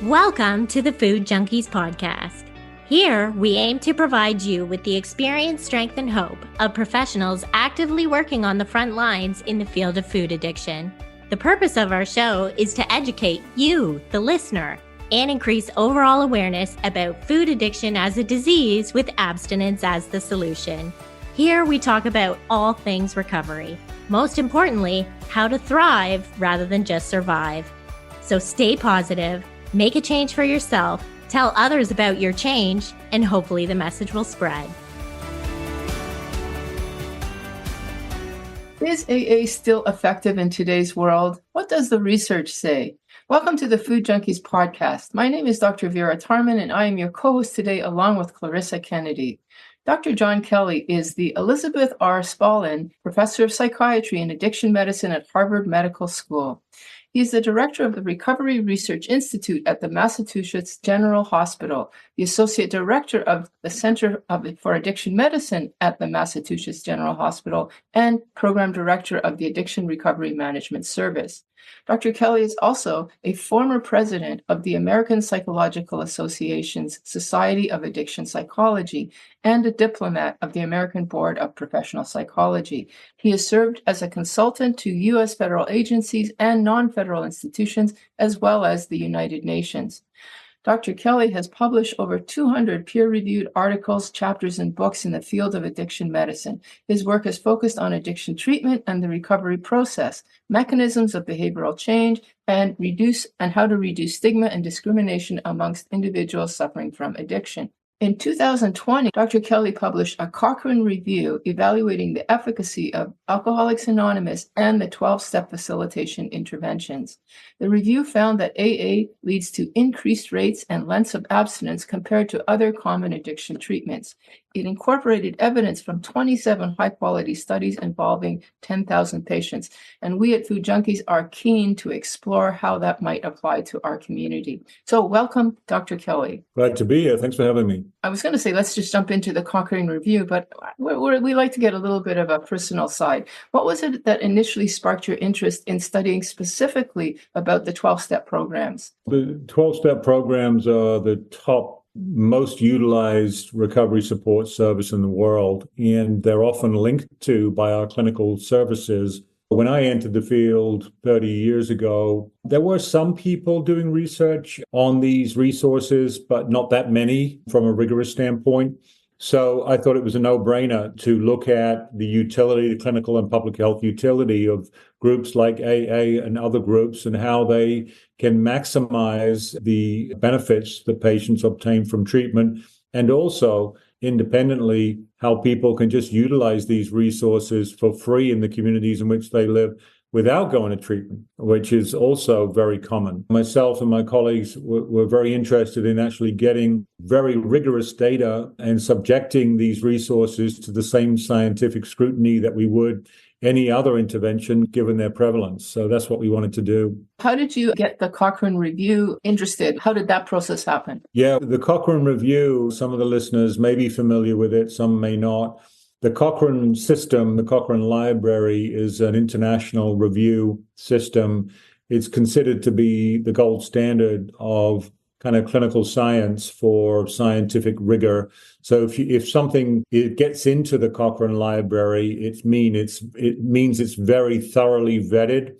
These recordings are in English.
Welcome to the Food Junkies Podcast. Here, we aim to provide you with the experience, strength, and hope of professionals actively working on the front lines in the field of food addiction. The purpose of our show is to educate you, the listener, and increase overall awareness about food addiction as a disease with abstinence as the solution. Here, we talk about all things recovery. Most importantly, how to thrive rather than just survive. So stay positive, make a change for yourself, tell others about your change, and hopefully the message will spread. Is AA still effective in today's world? What does the research say? Welcome to the Food Junkies Podcast. My name is Dr. Vera Tarman, and I am your co-host today along with Clarissa Kennedy. Dr. John Kelly is the Elizabeth R. Spallin Professor of Psychiatry and Addiction Medicine at Harvard Medical School. He is the director of the Recovery Research Institute at the Massachusetts General Hospital, the associate director of the Center for Addiction Medicine at the Massachusetts General Hospital, and program director of the Addiction Recovery Management Service. Dr. Kelly is also a former president of the American Psychological Association's Society of Addiction Psychology and a diplomat of the American Board of Professional Psychology. He has served as a consultant to U.S. federal agencies and non-federal institutions, as well as the United Nations. Dr. Kelly has published over 200 peer-reviewed articles, chapters, and books in the field of addiction medicine. His work is focused on addiction treatment and the recovery process, mechanisms of behavioral change, and how to reduce stigma and discrimination amongst individuals suffering from addiction. In 2020, Dr. Kelly published a Cochrane Review evaluating the efficacy of Alcoholics Anonymous and the 12-step facilitation interventions. The review found that AA leads to increased rates and lengths of abstinence compared to other common addiction treatments. It incorporated evidence from 27 high-quality studies involving 10,000 patients, and we at Food Junkies are keen to explore how that might apply to our community. So welcome, Dr. Kelly. Glad to be here. Thanks for having me. I was going to say, let's just jump into the Cochrane Review, but we like to get a little bit of a personal side. What was it that initially sparked your interest in studying specifically about the 12-step programs? The 12-step programs are the top most utilized recovery support service in the world, and they're often linked to by our clinical services. When I entered the field 30 years ago, there were some people doing research on these resources, but not that many from a rigorous standpoint. So I thought it was a no-brainer to look at the utility, the clinical and public health utility of groups like AA and other groups and how they can maximize the benefits that patients obtain from treatment, and also independently how people can just utilize these resources for free in the communities in which they live without going to treatment, which is also very common. Myself and my colleagues were very interested in actually getting very rigorous data and subjecting these resources to the same scientific scrutiny that we would any other intervention given their prevalence. So that's what we wanted to do. How did you get the Cochrane Review interested? How did that process happen? Yeah, the Cochrane Review, some of the listeners may be familiar with it, some may not. The Cochrane system, the Cochrane Library, is an international review system. It's considered to be the gold standard of kind of clinical science for scientific rigor. So if something gets into the Cochrane Library, it means it's very thoroughly vetted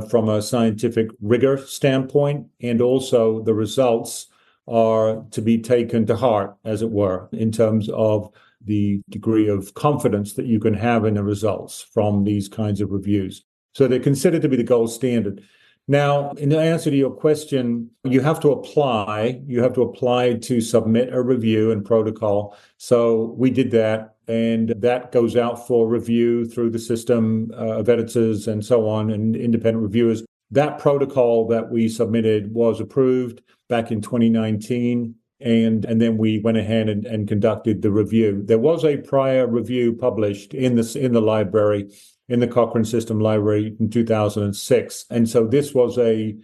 from a scientific rigor standpoint, and also the results are to be taken to heart, as it were, in terms of the degree of confidence that you can have in the results from these kinds of reviews. So they're considered to be the gold standard. Now, in answer to your question, you have to apply. You have to apply to submit a review and protocol. So we did that, and that goes out for review through the system of editors and so on, and independent reviewers. That protocol that we submitted was approved back in 2019. And then we went ahead and conducted the review. There was a prior review published in the library, in the Cochrane System Library in 2006. And so this was a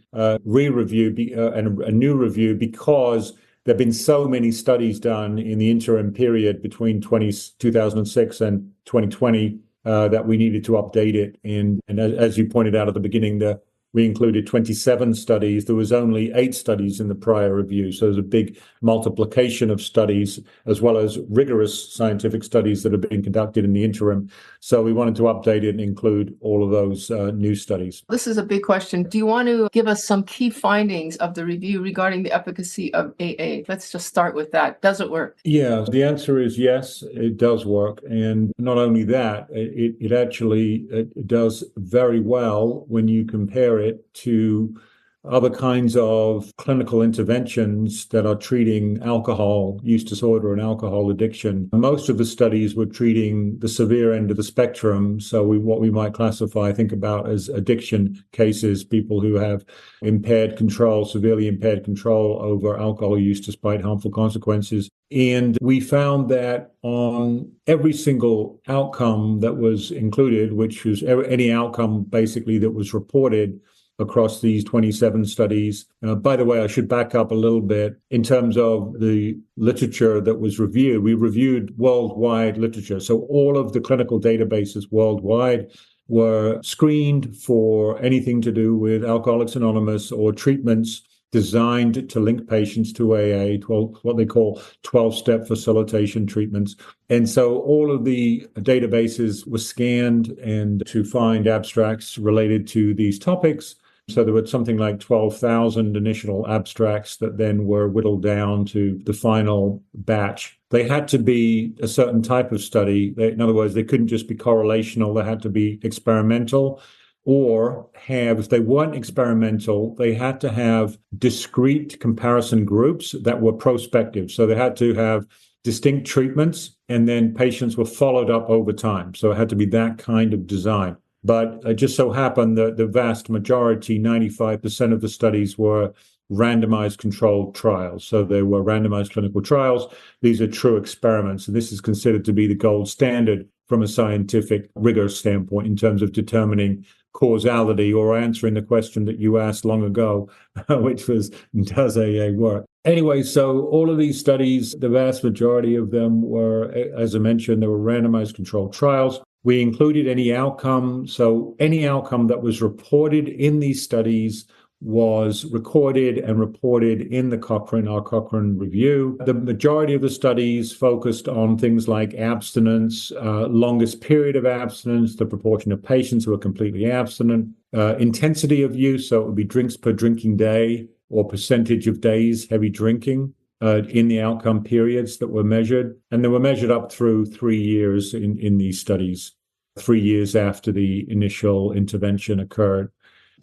re-review and a new review because there have been so many studies done in the interim period between 2006 and 2020 that we needed to update it. And as you pointed out at the beginning, the we included 27 studies. There was only 8 studies in the prior review. So there's a big multiplication of studies, as well as rigorous scientific studies that have been conducted in the interim. So we wanted to update it and include all of those new studies. This is a big question. Do you want to give us some key findings of the review regarding the efficacy of AA? Let's just start with that. Does it work? Yeah, the answer is yes, it does work. And not only that, it actually does very well when you compare it to other kinds of clinical interventions that are treating alcohol use disorder and alcohol addiction. Most of the studies were treating the severe end of the spectrum. So what we might classify, think about as addiction cases, people who have impaired control, severely impaired control over alcohol use despite harmful consequences. And we found that on every single outcome that was included, which was any outcome basically that was reported across these 27 studies. By the way, I should back up a little bit. In terms of the literature that was reviewed, we reviewed worldwide literature. So all of the clinical databases worldwide were screened for anything to do with Alcoholics Anonymous or treatments designed to link patients to AA, what they call 12-step facilitation treatments. And so all of the databases were scanned and to find abstracts related to these topics. So there were something like 12,000 initial abstracts that then were whittled down to the final batch. They had to be a certain type of study. In other words, they couldn't just be correlational. They had to be experimental, or if they weren't experimental, they had to have discrete comparison groups that were prospective. So they had to have distinct treatments, and then patients were followed up over time. So it had to be that kind of design. But it just so happened that the vast majority, 95% of the studies, were randomized controlled trials. So they were randomized clinical trials. These are true experiments, and this is considered to be the gold standard from a scientific rigor standpoint in terms of determining causality or answering the question that you asked long ago, which was, does AA work? Anyway, so all of these studies, the vast majority of them were, as I mentioned, they were randomized controlled trials. We included any outcome. So any outcome that was reported in these studies was recorded and reported in our Cochrane Review. The majority of the studies focused on things like abstinence, longest period of abstinence, the proportion of patients who are completely abstinent, intensity of use, so it would be drinks per drinking day or percentage of days heavy drinking in the outcome periods that were measured. And they were measured up through 3 years in these studies, 3 years after the initial intervention occurred.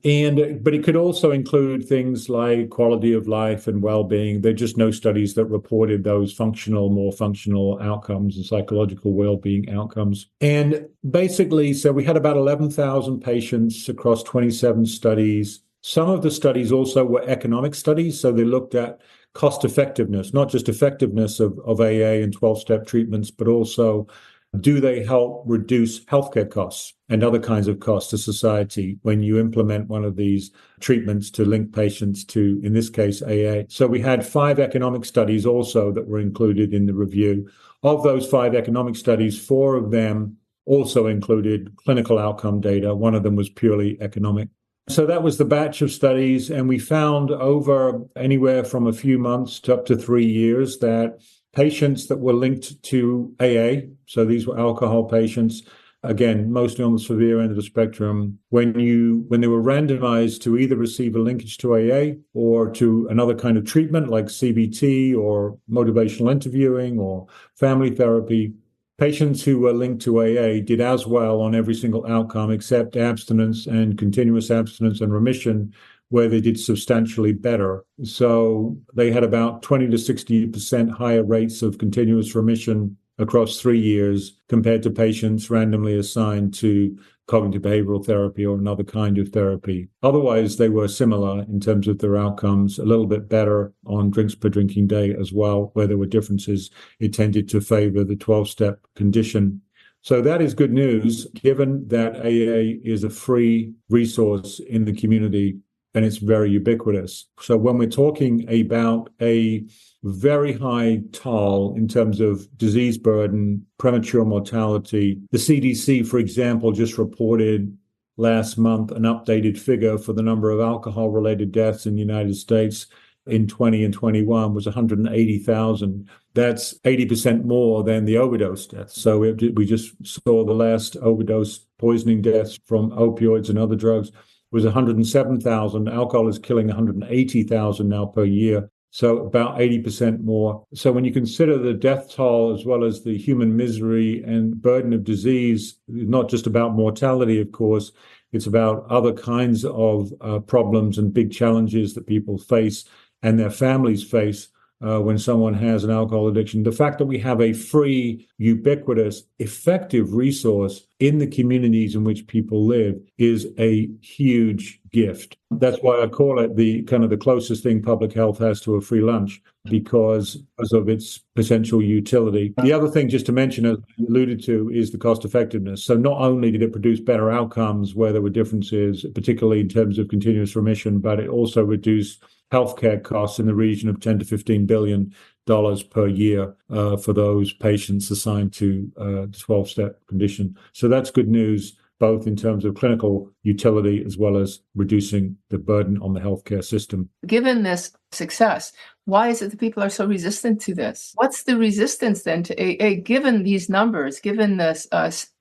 But it could also include things like quality of life and well-being. There are just no studies that reported those more functional outcomes and psychological well-being outcomes. And basically, so we had about 11,000 patients across 27 studies. Some of the studies also were economic studies. So they looked at cost effectiveness, not just effectiveness of AA and 12-step treatments, but also do they help reduce healthcare costs and other kinds of costs to society when you implement one of these treatments to link patients to, in this case, AA? So we had 5 economic studies also that were included in the review. Of those 5 economic studies, 4 of them also included clinical outcome data. One of them was purely economic. So that was the batch of studies, and we found over anywhere from a few months to up to 3 years that patients that were linked to AA, so these were alcohol patients, again, mostly on the severe end of the spectrum, when they were randomized to either receive a linkage to AA or to another kind of treatment like CBT or motivational interviewing or family therapy, patients who were linked to AA did as well on every single outcome except abstinence and continuous abstinence and remission, where they did substantially better. So they had about 20 to 60% higher rates of continuous remission across 3 years compared to patients randomly assigned to cognitive behavioral therapy or another kind of therapy. Otherwise, they were similar in terms of their outcomes, a little bit better on drinks per drinking day as well. Where there were differences, it tended to favor the 12-step condition. So that is good news, given that AA is a free resource in the community and it's very ubiquitous. So when we're talking about a very high toll in terms of disease burden, premature mortality, the CDC, for example, just reported last month an updated figure for the number of alcohol-related deaths in the United States in 20 and 21 was 180,000. That's 80% more than the overdose deaths. So we just saw the last overdose poisoning deaths from opioids and other drugs was 107,000. Alcohol is killing 180,000 now per year. So about 80% more. So when you consider the death toll as well as the human misery and burden of disease, not just about mortality, of course, it's about other kinds of problems and big challenges that people face and their families face when someone has an alcohol addiction. The fact that we have a free, ubiquitous, effective resource in the communities in which people live is a huge gift. That's why I call it the kind of the closest thing public health has to a free lunch because of its potential utility. The other thing just to mention, as I alluded to, is the cost effectiveness. So not only did it produce better outcomes where there were differences, particularly in terms of continuous remission, but it also reduced healthcare costs in the region of $10 to $15 billion per year for those patients assigned to the 12-step condition. So that's good news, both in terms of clinical utility as well as reducing the burden on the healthcare system. Given this success, why is it that people are so resistant to this? What's the resistance then to AA, given these numbers, given this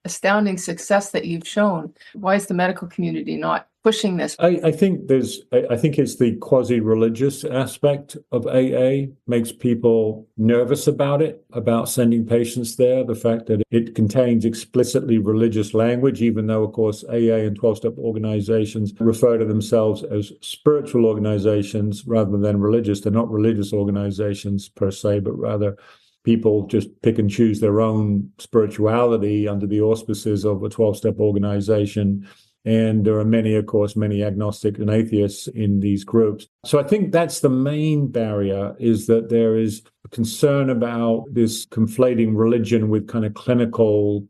astounding success that you've shown? Why is the medical community not pushing this? I think it's the quasi-religious aspect of AA makes people nervous about it, about sending patients there. The fact that it contains explicitly religious language, even though, of course, AA and 12-step organizations refer to themselves as spiritual organizations rather than religious. They're not religious organizations per se, but rather people just pick and choose their own spirituality under the auspices of a 12-step organization. And there are many agnostic and atheists in these groups. So I think that's the main barrier, is that there is concern about this conflating religion with kind of clinical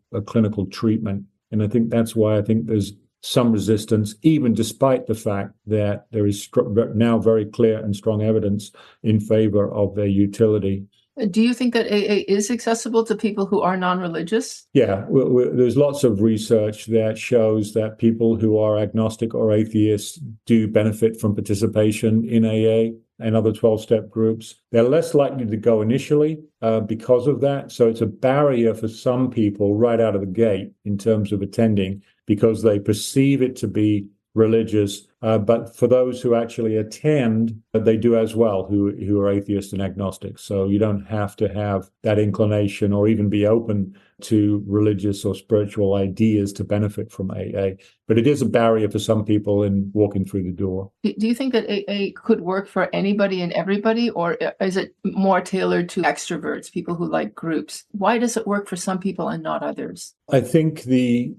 treatment. And I think that's why I think there's some resistance, even despite the fact that there is now very clear and strong evidence in favor of their utility. Do you think that AA is accessible to people who are non-religious? Yeah, there's lots of research that shows that people who are agnostic or atheists do benefit from participation in AA and other 12-step groups. They're less likely to go initially because of that. So it's a barrier for some people right out of the gate in terms of attending because they perceive it to be religious. But for those who actually attend, they do as well, who are atheists and agnostic. So you don't have to have that inclination or even be open to religious or spiritual ideas to benefit from AA. But it is a barrier for some people in walking through the door. Do you think that AA could work for anybody and everybody, or is it more tailored to extroverts, people who like groups? Why does it work for some people and not others? I think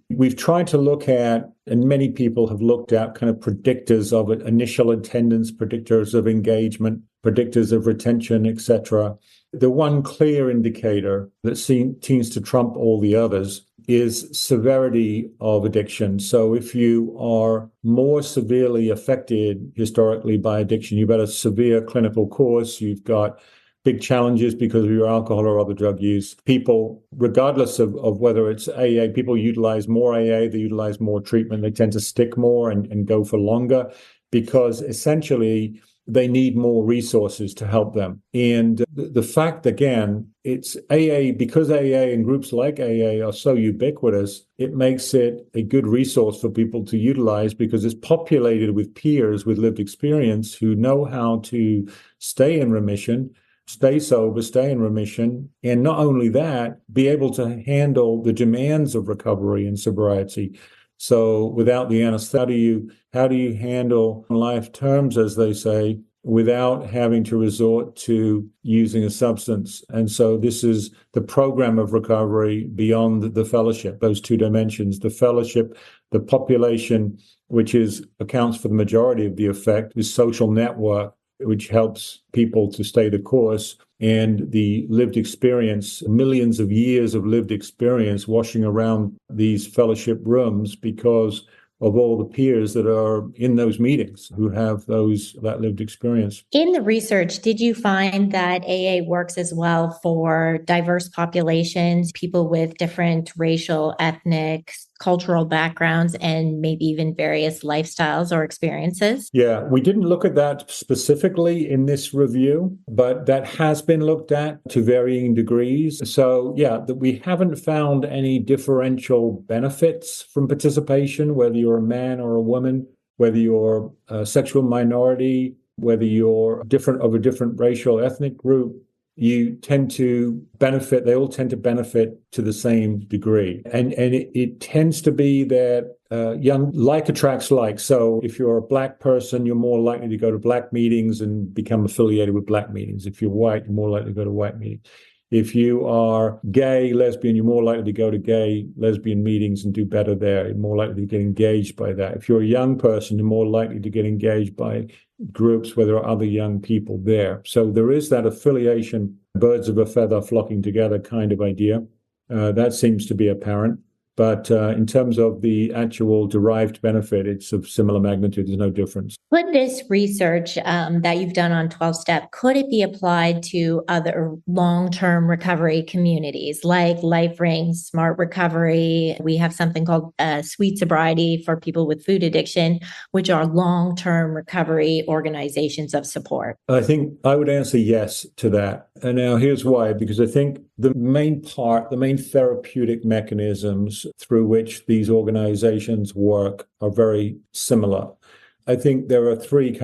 we've tried to look at, and many people have looked at, kind of predictors of it, initial attendance, predictors of engagement, predictors of retention, etc. The one clear indicator that seems to trump all the others is severity of addiction. So if you are more severely affected historically by addiction, you've got a severe clinical course, you've got big challenges because of your alcohol or other drug use. People, regardless of whether it's AA, people utilize more AA, they utilize more treatment, they tend to stick more and go for longer because essentially they need more resources to help them. And the fact, again, it's AA, because AA and groups like AA are so ubiquitous, it makes it a good resource for people to utilize because it's populated with peers with lived experience who know how to stay in remission, stay sober, stay in remission, and not only that, be able to handle the demands of recovery and sobriety. So without the anesthesia, how do you handle life terms, as they say, without having to resort to using a substance? And so this is the program of recovery beyond the fellowship, those two dimensions, the fellowship, the population, which accounts for the majority of the effect, the social network, which helps people to stay the course, and the lived experience, millions of years of lived experience washing around these fellowship rooms because of all the peers that are in those meetings who have that lived experience. In the research, did you find that AA works as well for diverse populations, people with different racial, ethnic, cultural backgrounds and maybe even various lifestyles or experiences? Yeah, we didn't look at that specifically in this review, but that has been looked at to varying degrees. So, yeah, that we haven't found any differential benefits from participation, whether you're a man or a woman, whether you're a sexual minority, whether you're of a different racial ethnic group. You tend to benefit, they all tend to benefit to the same degree. And it tends to be that young like attracts like. So if you're a Black person, you're more likely to go to Black meetings and become affiliated with Black meetings. If you're white, you're more likely to go to white meetings. If you are gay, lesbian, you're more likely to go to gay, lesbian meetings and do better there. You're more likely to get engaged by that. If you're a young person, you're more likely to get engaged by groups where there are other young people there. So there is that affiliation, birds of a feather flocking together kind of idea. That seems to be apparent. But in terms of the actual derived benefit, it's of similar magnitude. There's no difference. Could this research that you've done on 12-step, could it be applied to other long-term recovery communities like Life Rings, Smart Recovery? We have something called Sweet Sobriety for people with food addiction, which are long-term recovery organizations of support. I think I would answer yes to that. And now here's why, because I think the main therapeutic mechanisms through which these organizations work are very similar. I think there are three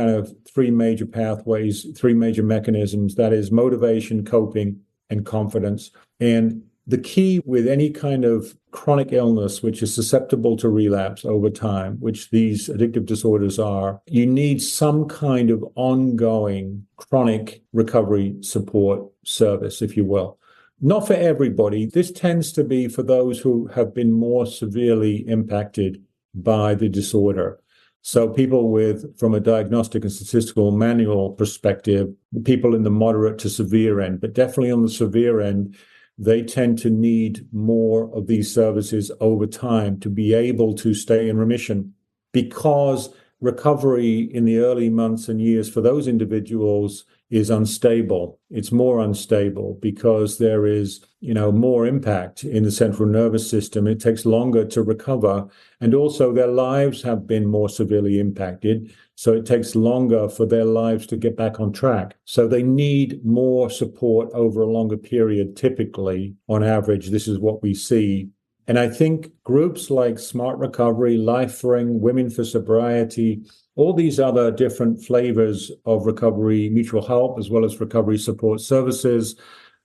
major pathways, three major mechanisms. That is motivation, coping, and confidence. And the key with any kind of chronic illness, which is susceptible to relapse over time, which these addictive disorders are, you need some kind of ongoing chronic recovery support service, if you will. Not for everybody. This tends to be for those who have been more severely impacted by the disorder. So people from a diagnostic and statistical manual perspective, people in the moderate to severe end, but definitely on the severe end, they tend to need more of these services over time to be able to stay in remission, because recovery in the early months and years for those individuals is unstable. It's more unstable because there is, more impact in the central nervous system. It takes longer to recover. And also their lives have been more severely impacted. So it takes longer for their lives to get back on track. So they need more support over a longer period. Typically, on average, this is what we see. And I think groups like Smart Recovery, Life Ring, Women for Sobriety, all these other different flavors of recovery mutual help, as well as recovery support services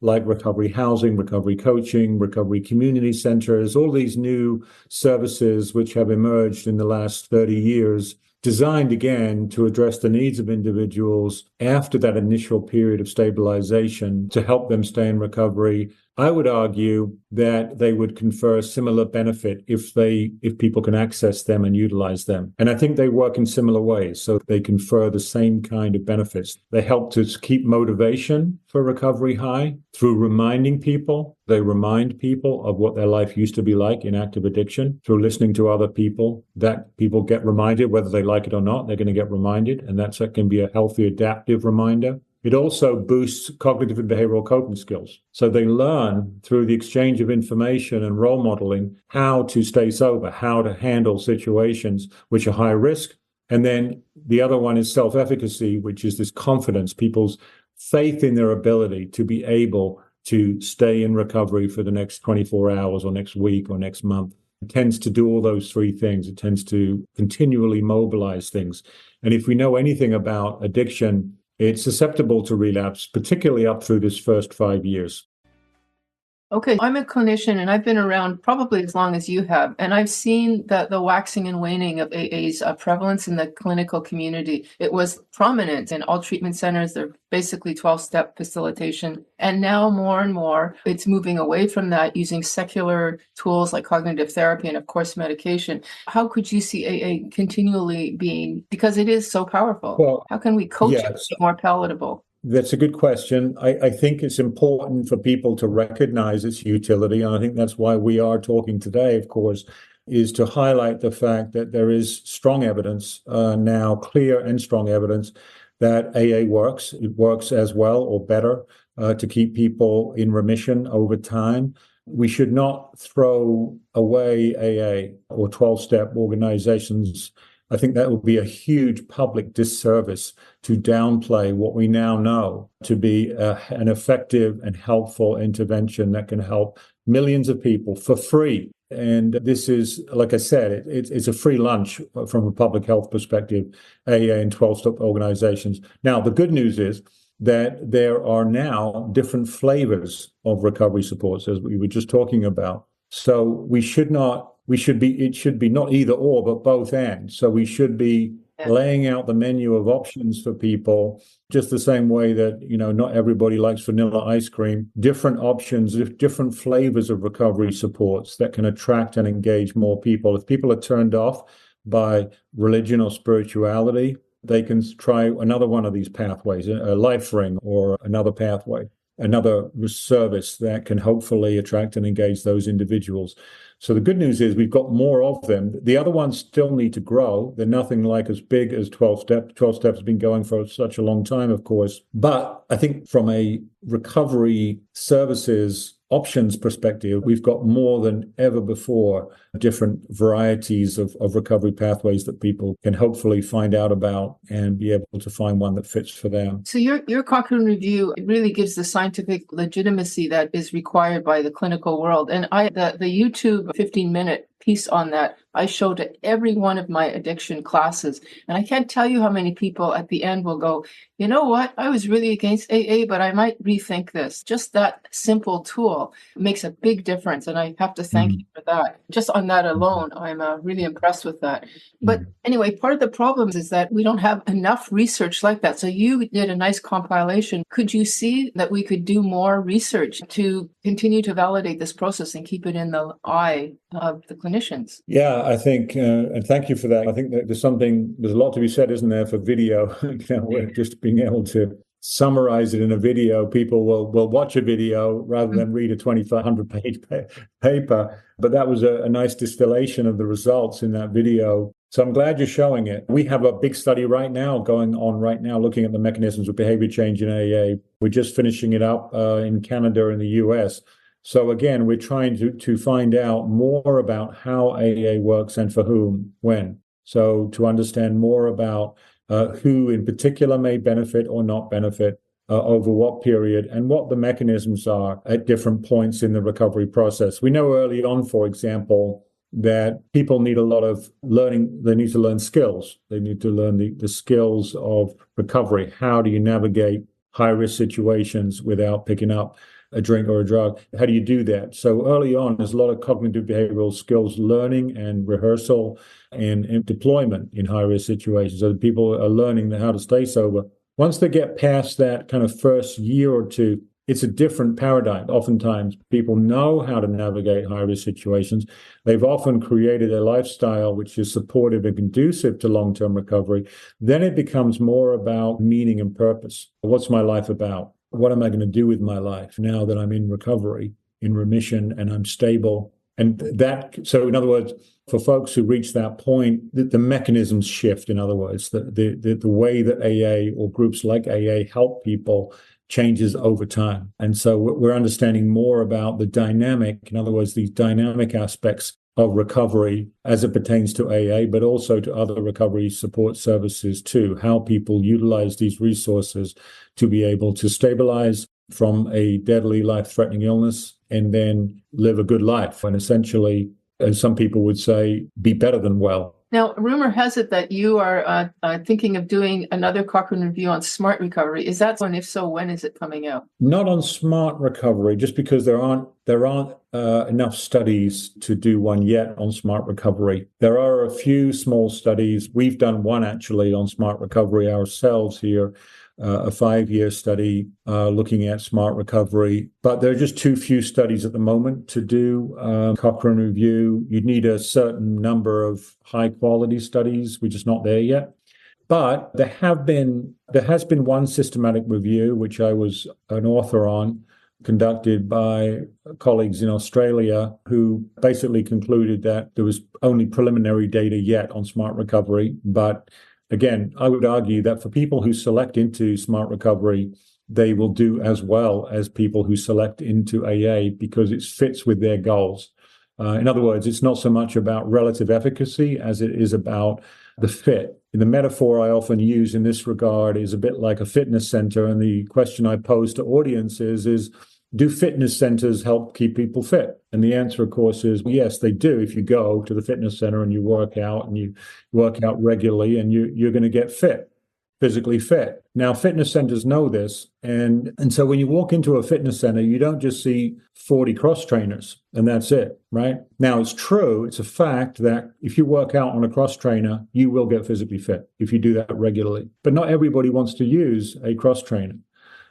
like recovery housing, recovery coaching, recovery community centers, all these new services which have emerged in the last 30 years, designed again to address the needs of individuals after that initial period of stabilization to help them stay in recovery. I would argue that they would confer a similar benefit if people can access them and utilize them. And I think they work in similar ways. So they confer the same kind of benefits. They help to keep motivation for recovery high through reminding people. They remind people of what their life used to be like in active addiction through listening to other people. That people get reminded, whether they like it or not, they're going to get reminded. And that can be a healthy adaptive reminder. It also boosts cognitive and behavioral coping skills. So they learn through the exchange of information and role modeling how to stay sober, how to handle situations which are high risk. And then the other one is self-efficacy, which is this confidence, people's faith in their ability to be able to stay in recovery for the next 24 hours or next week or next month. It tends to do all those three things. It tends to continually mobilize things. And if we know anything about addiction, it's susceptible to relapse, particularly up through this first 5 years. Okay, I'm a clinician and I've been around probably as long as you have, and I've seen the waxing and waning of AA's prevalence in the clinical community. It was prominent in all treatment centers. They're basically 12-step facilitation. And now more and more, it's moving away from that, using secular tools like cognitive therapy and, of course, medication. How could you see AA continually being, because it is so powerful, Well, how can we coach it to be more palatable? That's a good question. I think it's important for people to recognize its utility. And I think that's why we are talking today, of course, is to highlight the fact that there is strong evidence now, clear and strong evidence that AA works. It works as well or better to keep people in remission over time. we should not throw away AA or 12-step organizations. I think that would be a huge public disservice to downplay what we now know to be an effective and helpful intervention that can help millions of people for free. And this is, like I said, it's a free lunch from a public health perspective, AA and 12-step organizations. Now, the good news is that there are now different flavors of recovery supports, as we were just talking about. So it should be not either or, but both and. So we should be laying out the menu of options for people, just the same way that, not everybody likes vanilla ice cream, different options, different flavors of recovery supports that can attract and engage more people. If people are turned off by religion or spirituality, they can try another one of these pathways, a life ring or another pathway, another service that can hopefully attract and engage those individuals. So the good news is we've got more of them. The other ones still need to grow. They're nothing like as big as 12-step. 12-step has been going for such a long time, of course. But I think from a recovery services options perspective, we've got more than ever before different varieties of recovery pathways that people can hopefully find out about and be able to find one that fits for them. So your Cochrane Review, it really gives the scientific legitimacy that is required by the clinical world. And the YouTube 15-minute piece on that, I show to every one of my addiction classes. And I can't tell you how many people at the end will go, you know what, I was really against AA, but I might rethink this. Just that simple tool makes a big difference. And I have to thank you for that. Just on that alone, I'm really impressed with that. But anyway, part of the problem is that we don't have enough research like that. So you did a nice compilation. Could you see that we could do more research to continue to validate this process and keep it in the eye of the clinicians? Yeah, I think, and thank you for that. I think that there's a lot to be said, isn't there, for video? Just being able to summarize it in a video. People will watch a video rather than read a 2,500-page paper. But that was a nice distillation of the results in that video. So I'm glad you're showing it. We have a big study going on right now, looking at the mechanisms of behavior change in AA. We're just finishing it up in Canada and the US. So again, we're trying to find out more about how AA works and for whom, when. So to understand more about who in particular may benefit or not benefit, over what period, and what the mechanisms are at different points in the recovery process. We know early on, for example, that people need a lot of learning. They need to learn skills. They need to learn the skills of recovery. How do you navigate high-risk situations without picking up a drink or a drug? How do you do that? So early on, there's a lot of cognitive behavioral skills learning and rehearsal and deployment in high-risk situations. So people are learning how to stay sober. Once they get past that kind of first year or two, it's a different paradigm. Oftentimes, people know how to navigate high-risk situations. They've often created a lifestyle which is supportive and conducive to long-term recovery. Then it becomes more about meaning and purpose. What's my life about? What am I going to do with my life now that I'm in recovery, in remission, and I'm stable? And so in other words, for folks who reach that point, the mechanisms shift. In other words, the way that AA or groups like AA help people changes over time. And so we're understanding more about the dynamic, in other words, these dynamic aspects of recovery as it pertains to AA, but also to other recovery support services too, how people utilize these resources to be able to stabilize from a deadly life-threatening illness and then live a good life. And essentially, as some people would say, be better than well. Now, rumor has it that you are thinking of doing another Cochrane Review on smart recovery. Is that so? And if so, when is it coming out? Not on smart recovery, just because there aren't enough studies to do one yet on smart recovery. There are a few small studies. We've done one actually on smart recovery ourselves here, a 5-year study looking at smart recovery. But there are just too few studies at the moment to do Cochrane Review. You'd need a certain number of high-quality studies. We're just not there yet. But there has been one systematic review, which I was an author on, conducted by colleagues in Australia, who basically concluded that there was only preliminary data yet on smart recovery. But again, I would argue that for people who select into smart recovery they will do as well as people who select into AA because it fits with their goals. In other words, it's not so much about relative efficacy as it is about the fit. And the metaphor I often use in this regard is a bit like a fitness center. And the question I pose to audiences is, do fitness centers help keep people fit? And the answer, of course, is yes, they do. If you go to the fitness center and you work out regularly, and you're going to get fit, physically fit. Now, fitness centers know this. And so when you walk into a fitness center, you don't just see 40 cross trainers and that's it, right? Now, it's true. It's a fact that if you work out on a cross trainer, you will get physically fit if you do that regularly. But not everybody wants to use a cross trainer.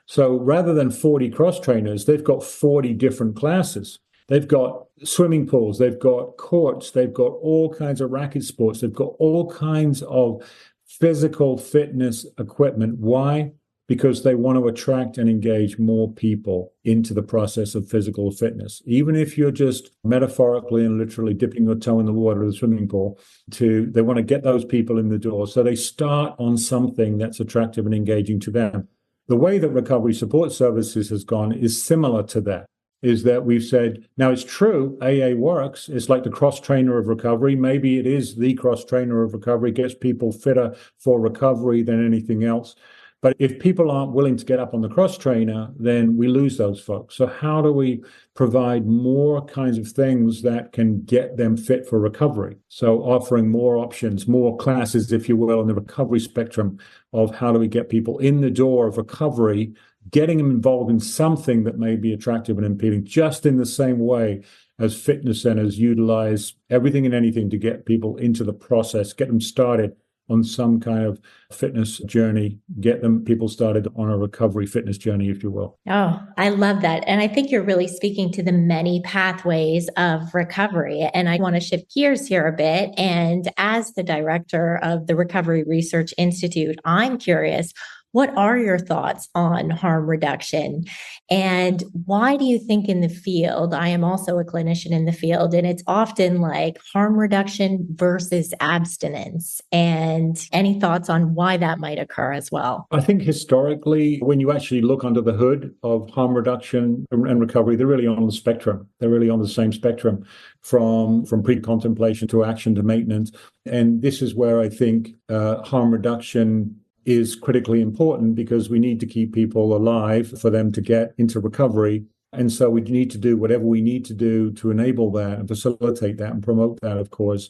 So rather than 40 cross trainers, they've got 40 different classes. They've got swimming pools, they've got courts, they've got all kinds of racket sports, they've got all kinds of physical fitness equipment. Why? Because they want to attract and engage more people into the process of physical fitness. Even if you're just metaphorically and literally dipping your toe in the water of the swimming pool, they want to get those people in the door. So they start on something that's attractive and engaging to them. The way that recovery support services has gone is similar to that, is that we've said, now it's true, AA works. It's like the cross trainer of recovery. Maybe it is the cross trainer of recovery, gets people fitter for recovery than anything else. But if people aren't willing to get up on the cross trainer, then we lose those folks. So how do we provide more kinds of things that can get them fit for recovery? So offering more options, more classes, if you will, on the recovery spectrum of how do we get people in the door of recovery, getting them involved in something that may be attractive and appealing, just in the same way as fitness centers utilize everything and anything to get people into the process, get them started on some kind of fitness journey, get people started on a recovery fitness journey, if you will. Oh, I love that. And I think you're really speaking to the many pathways of recovery. And I want to shift gears here a bit. And as the director of the Recovery Research Institute, I'm curious, what are your thoughts on harm reduction? And why do you think in the field, I am also a clinician in the field, and it's often like harm reduction versus abstinence? And any thoughts on why that might occur as well? I think historically, when you actually look under the hood of harm reduction and recovery, they're really on the spectrum. They're really on the same spectrum from pre-contemplation to action to maintenance. And this is where I think harm reduction is critically important, because we need to keep people alive for them to get into recovery. And so we need to do whatever we need to do to enable that and facilitate that and promote that, of course.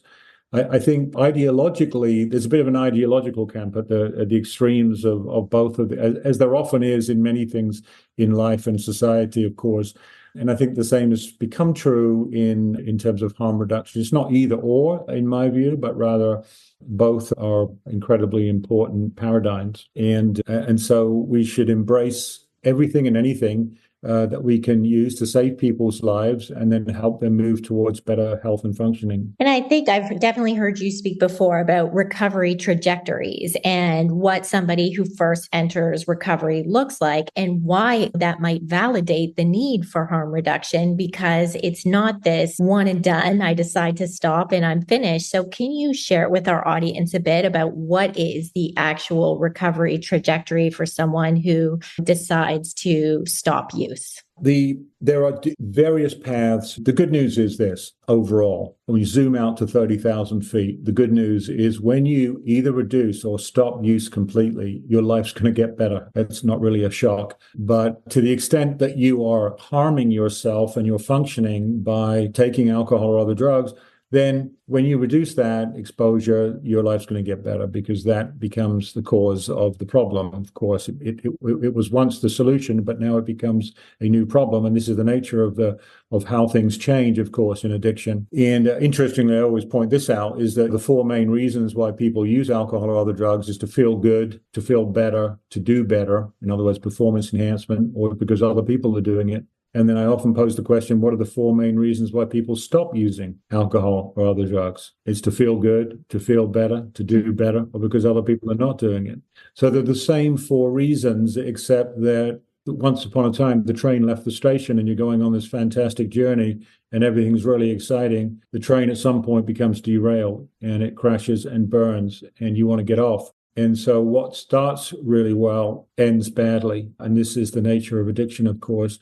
I think ideologically, there's a bit of an ideological camp at the extremes of both of as there often is in many things in life and society, of course. And I think the same has become true in terms of harm reduction. It's not either or, in my view, but rather both are incredibly important paradigms. And so we should embrace everything and anything that we can use to save people's lives and then help them move towards better health and functioning. And I think I've definitely heard you speak before about recovery trajectories and what somebody who first enters recovery looks like, and why that might validate the need for harm reduction, because it's not this one and done, I decide to stop and I'm finished. So can you share with our audience a bit about what is the actual recovery trajectory for someone who decides to stop use? There are various paths. The good news is this, overall, when you zoom out to 30,000 feet, the good news is when you either reduce or stop use completely, your life's going to get better. It's not really a shock. But to the extent that you are harming yourself and your functioning by taking alcohol or other drugs, then when you reduce that exposure, your life's going to get better, because that becomes the cause of the problem. Of course, it was once the solution, but now it becomes a new problem. And this is the nature of how things change, of course, in addiction. And interestingly, I always point this out, is that the four main reasons why people use alcohol or other drugs is to feel good, to feel better, to do better. In other words, performance enhancement, or because other people are doing it. And then I often pose the question, what are the four main reasons why people stop using alcohol or other drugs? It's to feel good, to feel better, to do better, or because other people are not doing it. So they're the same four reasons, except that once upon a time, the train left the station and you're going on this fantastic journey and everything's really exciting. The train at some point becomes derailed and it crashes and burns and you want to get off. And so what starts really well ends badly. And this is the nature of addiction, of course.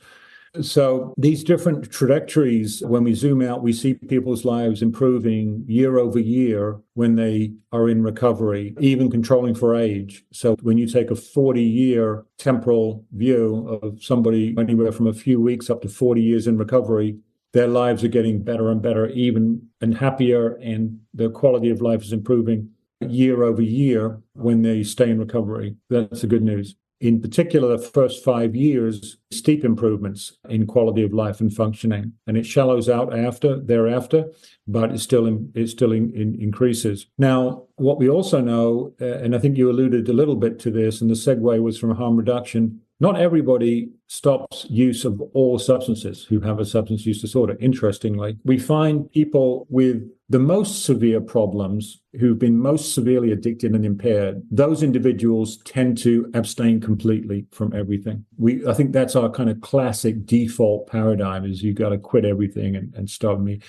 So these different trajectories, when we zoom out, we see people's lives improving year over year when they are in recovery, even controlling for age. So when you take a 40-year temporal view of somebody anywhere from a few weeks up to 40 years in recovery, their lives are getting better and better, even and happier, and their quality of life is improving year over year when they stay in recovery. That's the good news. In particular, the first 5 years, steep improvements in quality of life and functioning, and it shallows out thereafter, but it still increases. Now, what we also know, and I think you alluded a little bit to this, and the segue was from harm reduction. Not everybody stops use of all substances who have a substance use disorder. Interestingly, we find people with the most severe problems who've been most severely addicted and impaired, those individuals tend to abstain completely from everything. I think that's our kind of classic default paradigm, is you got to quit everything and stop me.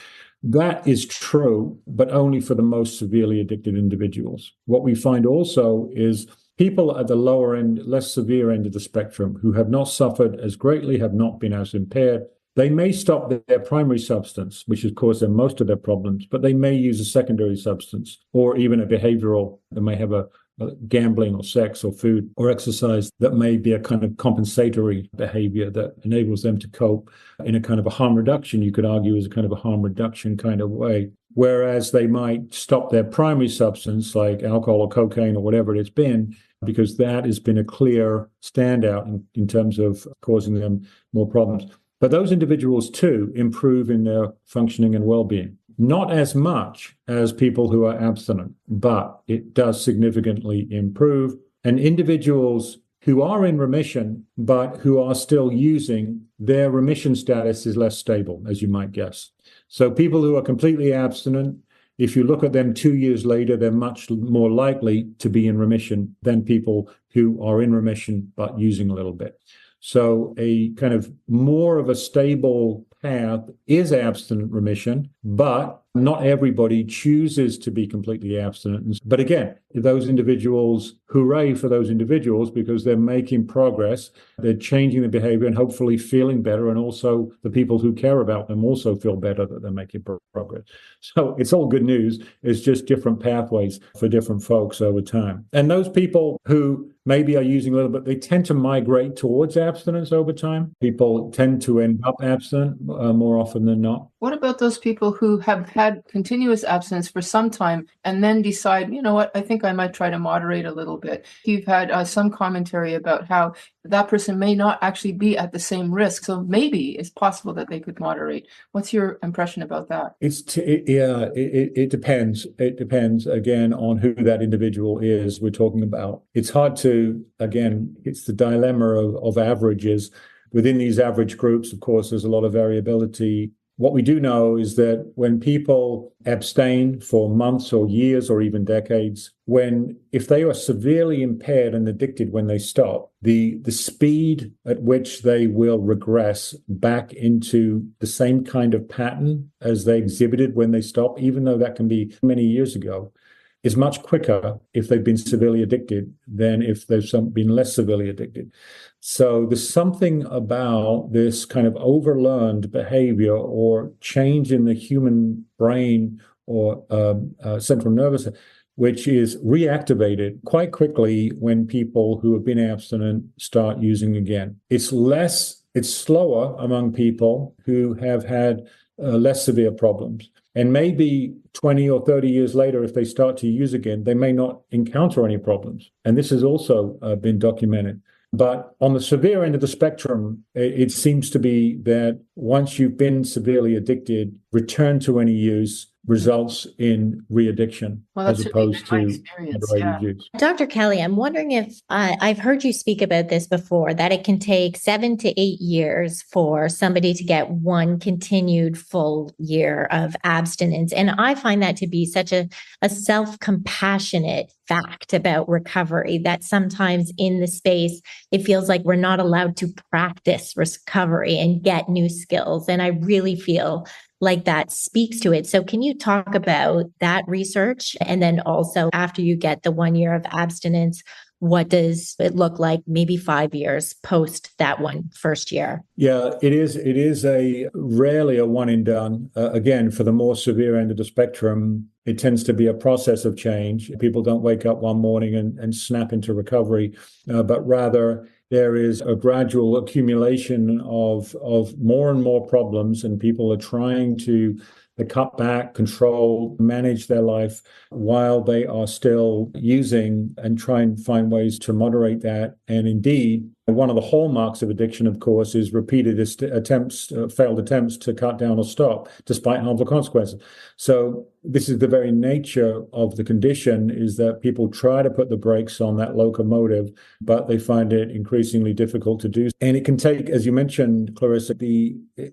That is true, but only for the most severely addicted individuals. What we find also is people at the lower end, less severe end of the spectrum, who have not suffered as greatly, have not been as impaired, they may stop their primary substance, which has caused them most of their problems, but they may use a secondary substance or even a behavioral. They may have a gambling or sex or food or exercise that may be a kind of compensatory behavior that enables them to cope in a kind of a harm reduction, you could argue, is a kind of a harm reduction kind of way. Whereas they might stop their primary substance like alcohol or cocaine or whatever it's been, because that has been a clear standout in terms of causing them more problems. But those individuals, too, improve in their functioning and well-being. Not as much as people who are abstinent, but it does significantly improve. And individuals who are in remission, but who are still using, their remission status is less stable, as you might guess. So people who are completely abstinent, if you look at them 2 years later, they're much more likely to be in remission than people who are in remission but using a little bit. So a kind of more of a stable path is abstinent remission, but not everybody chooses to be completely abstinent. But again, those individuals, hooray for those individuals, because they're making progress, they're changing the behavior and hopefully feeling better. And also the people who care about them also feel better that they're making progress. So it's all good news. It's just different pathways for different folks over time. And those people who maybe are using a little bit, they tend to migrate towards abstinence over time. People tend to end up abstinent more often than not. What about those people who have had continuous abstinence for some time and then decide, you know what, I think I might try to moderate a little bit? You've had some commentary about how that person may not actually be at the same risk. So maybe it's possible that they could moderate. What's your impression about that? It depends. It depends, again, on who that individual is we're talking about. It's hard to, again, it's the dilemma of averages. Within these average groups, of course, there's a lot of variability. What we do know is that when people abstain for months or years or even decades, if they are severely impaired and addicted when they stop, the speed at which they will regress back into the same kind of pattern as they exhibited when they stop, even though that can be many years ago, is much quicker if they've been severely addicted than if they've been less severely addicted. So there's something about this kind of overlearned behavior or change in the human brain or central nervous, which is reactivated quite quickly when people who have been abstinent start using again. It's slower among people who have had less severe problems. And maybe 20 or 30 years later, if they start to use again, they may not encounter any problems. And this has also been documented. But on the severe end of the spectrum, it seems to be that once you've been severely addicted, return to any use results in re-addiction as opposed to moderated use. Dr. Kelly, I'm wondering if I've heard you speak about this before, that it can take 7 to 8 years for somebody to get one continued full year of abstinence. And I find that to be such a self-compassionate fact about recovery, that sometimes in the space, it feels like we're not allowed to practice recovery and get new skills. And I really feel like that speaks to it. So can you talk about that research? And then also after you get the 1 year of abstinence, what does it look like maybe 5 years post that first year? Yeah, it is. It is rarely a one and done. Again, for the more severe end of the spectrum, it tends to be a process of change. People don't wake up one morning and snap into recovery, but rather there is a gradual accumulation of more and more problems, and people are trying to cut back, control, manage their life while they are still using, and try and find ways to moderate that. And indeed, one of the hallmarks of addiction, of course, is repeated failed attempts to cut down or stop, despite harmful consequences. So this is the very nature of the condition, is that people try to put the brakes on that locomotive, but they find it increasingly difficult to do. And it can take, as you mentioned, Clarissa,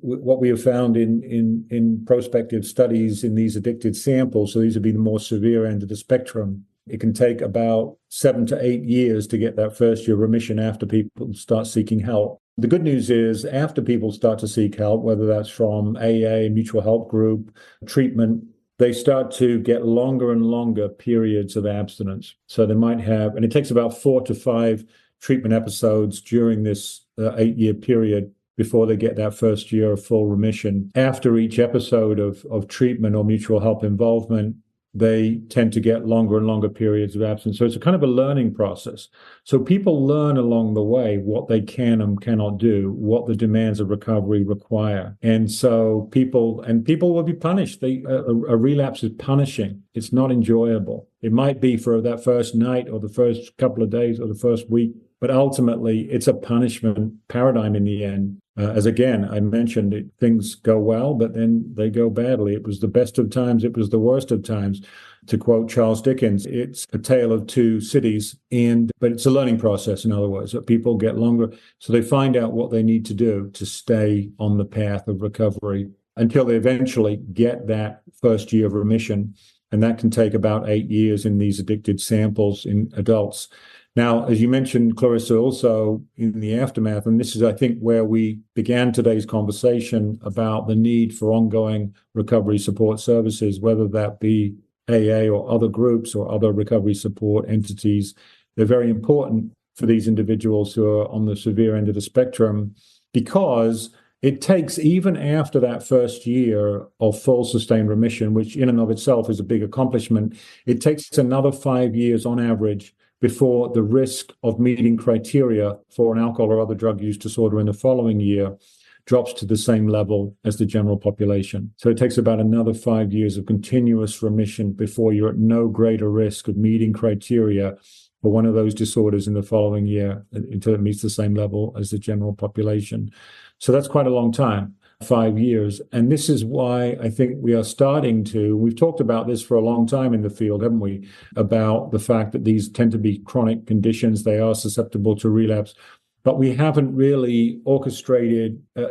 what we have found in prospective studies in these addicted samples, so these would be the more severe end of the spectrum, it can take about 7 to 8 years to get that first year remission after people start seeking help. The good news is, after people start to seek help, whether that's from AA, mutual help group, treatment, they start to get longer and longer periods of abstinence. So they might have, and it takes about 4 to 5 treatment episodes during this 8-year period before they get that first year of full remission. After each episode of treatment or mutual help involvement, they tend to get longer and longer periods of absence. So it's a kind of a learning process. So people learn along the way what they can and cannot do, what the demands of recovery require. And so people will be punished. A relapse is punishing. It's not enjoyable. It might be for that first night or the first couple of days or the first week, but ultimately it's a punishment paradigm in the end. As again, I mentioned, things go well, but then they go badly. It was the best of times, it was the worst of times. To quote Charles Dickens, it's a tale of two cities, but it's a learning process, in other words, that people get longer. So they find out what they need to do to stay on the path of recovery until they eventually get that first year of remission. And that can take about 8 years in these addicted samples in adults. Now, as you mentioned, Clarissa, also in the aftermath, and this is, I think, where we began today's conversation about the need for ongoing recovery support services, whether that be AA or other groups or other recovery support entities. They're very important for these individuals who are on the severe end of the spectrum, because it takes, even after that first year of full sustained remission, which in and of itself is a big accomplishment, it takes another 5 years on average before the risk of meeting criteria for an alcohol or other drug use disorder in the following year drops to the same level as the general population. So it takes about another 5 years of continuous remission before you're at no greater risk of meeting criteria for one of those disorders in the following year until it meets the same level as the general population. So that's quite a long time. 5 years. And this is why I think we've talked about this for a long time in the field, haven't we? About the fact that these tend to be chronic conditions. They are susceptible to relapse, but we haven't really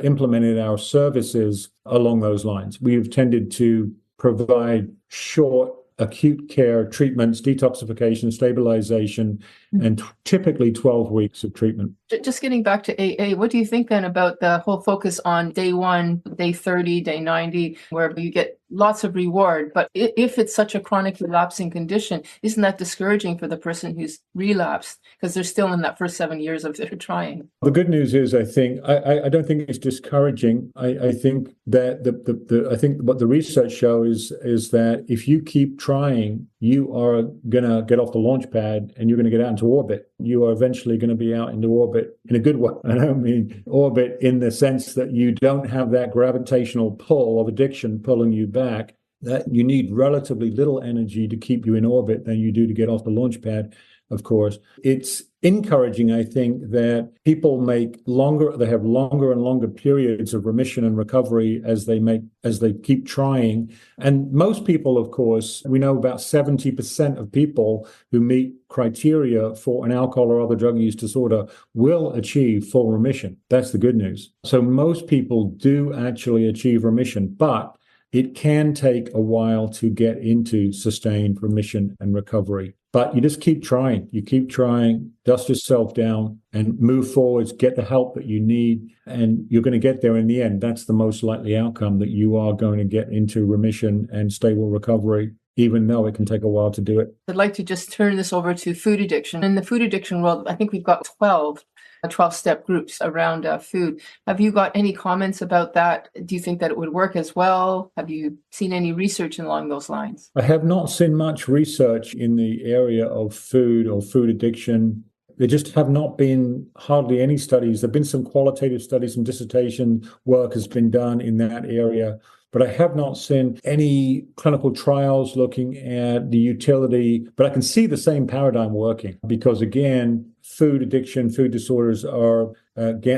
implemented our services along those lines. We've tended to provide short acute care treatments, detoxification, stabilization, and typically 12 weeks of treatment. Just getting back to AA, what do you think then about the whole focus on day 1, day 30, day 90, where you get lots of reward? But if it's such a chronic relapsing condition, isn't that discouraging for the person who's relapsed, because they're still in that first 7 years of their trying? The good news is, I don't think it's discouraging. I think that I think what the research shows is that if you keep trying, you are going to get off the launch pad and you're going to get out into orbit. You are eventually going to be out into orbit in a good way. I don't mean orbit in the sense that you don't have that gravitational pull of addiction pulling you back, that you need relatively little energy to keep you in orbit than you do to get off the launch pad, of course. It's encouraging, I think, that people have longer and longer periods of remission and recovery as they keep trying. And most people, of course, we know about 70% of people who meet criteria for an alcohol or other drug use disorder will achieve full remission. That's the good news. So most people do actually achieve remission, but it can take a while to get into sustained remission and recovery. But you just keep trying. You keep trying, dust yourself down and move forwards, get the help that you need, and you're going to get there in the end. That's the most likely outcome, that you are going to get into remission and stable recovery, even though it can take a while to do it. I'd like to just turn this over to food addiction. In the food addiction world, I think we've got 12-step groups around food. Have you got any comments about that? Do you think that it would work as well? Have you seen any research along those lines? I have not seen much research in the area of food or food addiction. There just have not been hardly any studies. There have been some qualitative studies, some dissertation work has been done in that area, but I have not seen any clinical trials looking at the utility. But I can see the same paradigm working because, again, food addiction, food disorders are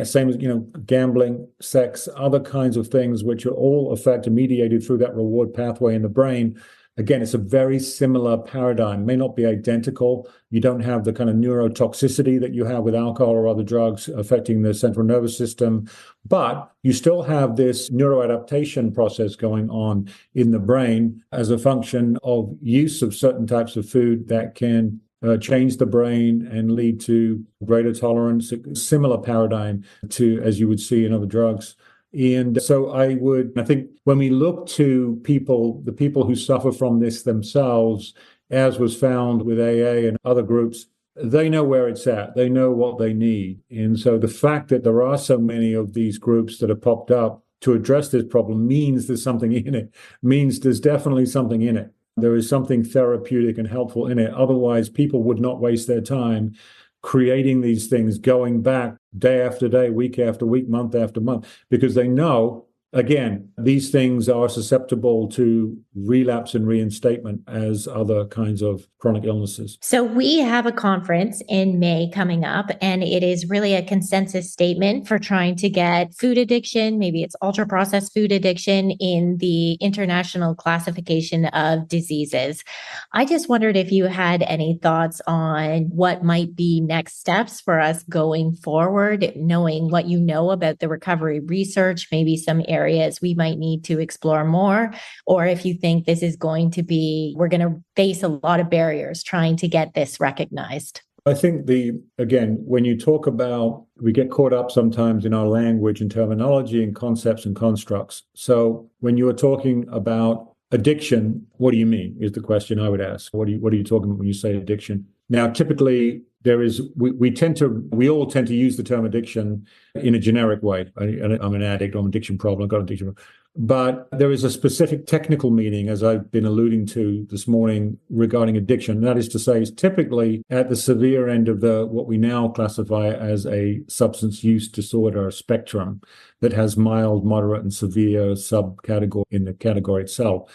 same as gambling, sex, other kinds of things, which are all affected, mediated through that reward pathway in the brain. Again, it's a very similar paradigm. May not be identical. You don't have the kind of neurotoxicity that you have with alcohol or other drugs affecting the central nervous system, but you still have this neuroadaptation process going on in the brain as a function of use of certain types of food that can change the brain and lead to greater tolerance, a similar paradigm to as you would see in other drugs. And so I think when we look to the people who suffer from this themselves, as was found with AA and other groups, they know where it's at. They know what they need. And so the fact that there are so many of these groups that have popped up to address this problem means there's something in it, means there's definitely something in it. There is something therapeutic and helpful in it. Otherwise, people would not waste their time creating these things, going back day after day, week after week, month after month, because they know, again, these things are susceptible to relapse and reinstatement as other kinds of chronic illnesses. So we have a conference in May coming up, and it is really a consensus statement for trying to get food addiction, maybe it's ultra-processed food addiction, in the International Classification of Diseases. I just wondered if you had any thoughts on what might be next steps for us going forward, knowing what you know about the recovery research, maybe some areas we might need to explore more, or if you think this is going to be, we're going to face a lot of barriers trying to get this recognized. I think when you talk about, we get caught up sometimes in our language and terminology and concepts and constructs. So when you are talking about addiction, what do you mean is the question I would ask. What are you talking about when you say addiction? Now, typically we all tend to use the term addiction in a generic way. I'm an addict, or I'm an addiction problem, I've got an addiction problem. But there is a specific technical meaning, as I've been alluding to this morning, regarding addiction. That is to say, it's typically at the severe end of what we now classify as a substance use disorder spectrum that has mild, moderate, and severe subcategory in the category itself.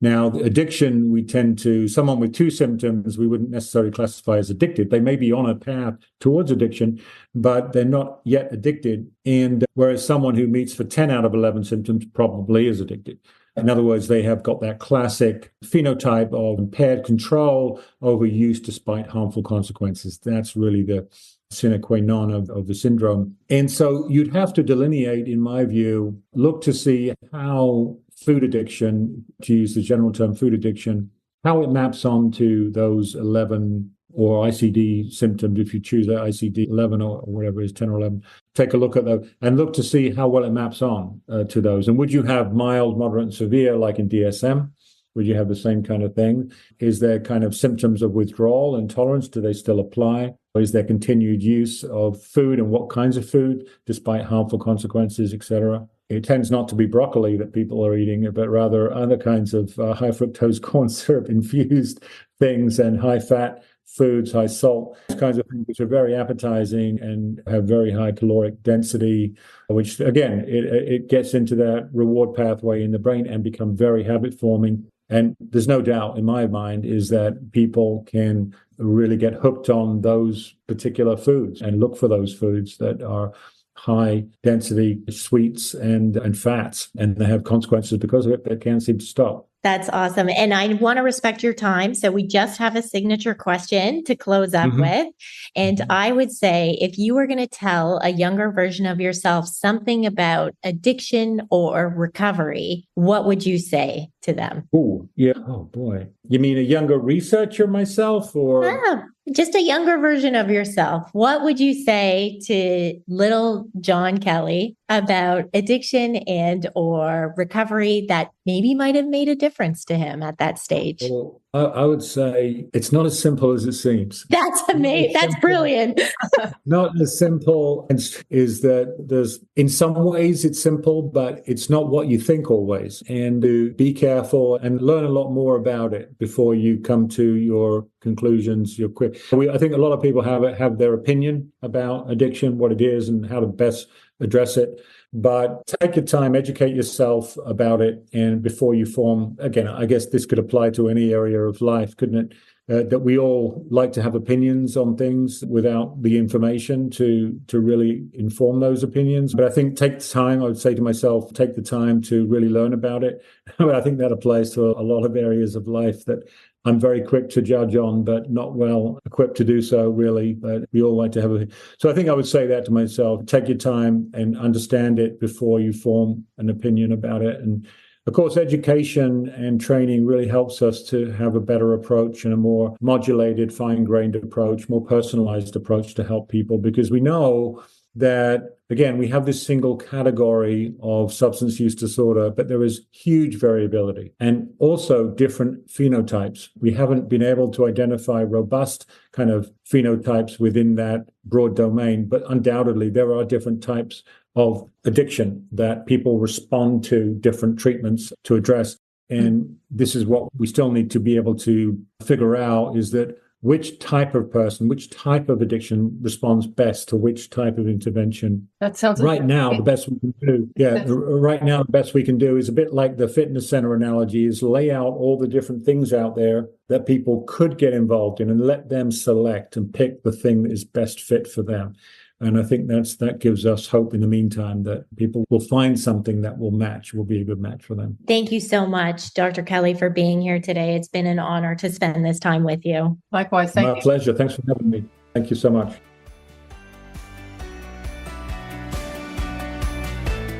Now, addiction, someone with two symptoms, we wouldn't necessarily classify as addicted. They may be on a path towards addiction, but they're not yet addicted. And whereas someone who meets for 10 out of 11 symptoms probably is addicted. In other words, they have got that classic phenotype of impaired control over use despite harmful consequences. That's really the sine qua non of the syndrome. And so you'd have to delineate, in my view, look to see how food addiction, to use the general term food addiction, how it maps onto those 11 or ICD symptoms, if you choose that ICD 11 or whatever it is, 10 or 11. Take a look at those and look to see how well it maps on to those. And would you have mild, moderate, and severe like in DSM? Would you have the same kind of thing? Is there kind of symptoms of withdrawal and tolerance? Do they still apply? Or is there continued use of food, and what kinds of food, despite harmful consequences, etc.? It tends not to be broccoli that people are eating, but rather other kinds of high fructose corn syrup infused things and high fat foods, high salt, these kinds of things which are very appetizing and have very high caloric density, which again, it gets into that reward pathway in the brain and become very habit forming. And there's no doubt in my mind is that people can really get hooked on those particular foods and look for those foods that are high density sweets and fats, and they have consequences because of it, but can't seem to stop. That's awesome. And I want to respect your time. So we just have a signature question to close up with. And I would say, if you were going to tell a younger version of yourself something about addiction or recovery, what would you say? to them? Oh, yeah. Oh, boy. You mean a younger researcher myself or? Just a younger version of yourself. What would you say to little John Kelly about addiction and or recovery that maybe might have made a difference to him at that stage? Well, I would say it's not as simple as it seems. That's amazing. That's brilliant. Not as simple as is that there's, in some ways it's simple, but it's not what you think always. And to be careful and learn a lot more about it before you come to your conclusions. I think a lot of people have their opinion about addiction, what it is and how to best address it. But take your time, educate yourself about it. And before you form, again, I guess this could apply to any area of life, couldn't it? That we all like to have opinions on things without the information to really inform those opinions. But I think take the time, I would say to myself, take the time to really learn about it. I think that applies to a lot of areas of life that I'm very quick to judge on, but not well equipped to do so, really. But we all like to have So I think I would say that to myself. Take your time and understand it before you form an opinion about it. And of course, education and training really helps us to have a better approach and a more modulated, fine-grained approach, more personalized approach to help people, because we know that, again, we have this single category of substance use disorder, but there is huge variability and also different phenotypes. We haven't been able to identify robust kind of phenotypes within that broad domain, but undoubtedly there are different types of addiction that people respond to different treatments to address. And this is what we still need to be able to figure out, is that which type of person, which type of addiction responds best to which type of intervention. That sounds right now, the best we can do. Yeah, right now, the best we can do is a bit like the fitness center analogy, is lay out all the different things out there that people could get involved in and let them select and pick the thing that is best fit for them. And I think that gives us hope in the meantime that people will find something that will be a good match for them. Thank you so much, Dr. Kelly, for being here today. It's been an honor to spend this time with you. Likewise. Thank you. My pleasure. Thanks for having me. Thank you so much.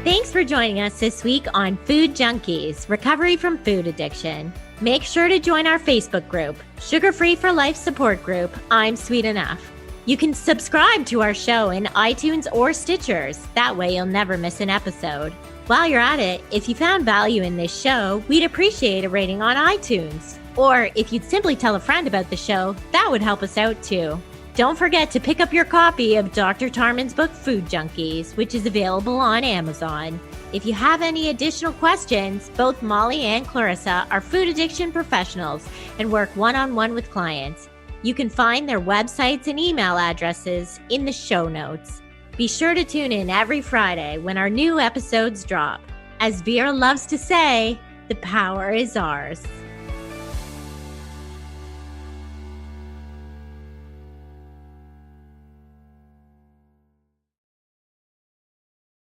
Thanks for joining us this week on Food Junkies, Recovery from Food Addiction. Make sure to join our Facebook group, Sugar Free for Life support group, I'm Sweet Enough. You can subscribe to our show in iTunes or Stitchers. That way you'll never miss an episode. While you're at it, if you found value in this show, we'd appreciate a rating on iTunes. Or if you'd simply tell a friend about the show, that would help us out too. Don't forget to pick up your copy of Dr. Tarman's book, Food Junkies, which is available on Amazon. If you have any additional questions, both Molly and Clarissa are food addiction professionals and work one-on-one with clients. You can find their websites and email addresses in the show notes. Be sure to tune in every Friday when our new episodes drop. As Vera loves to say, the power is ours.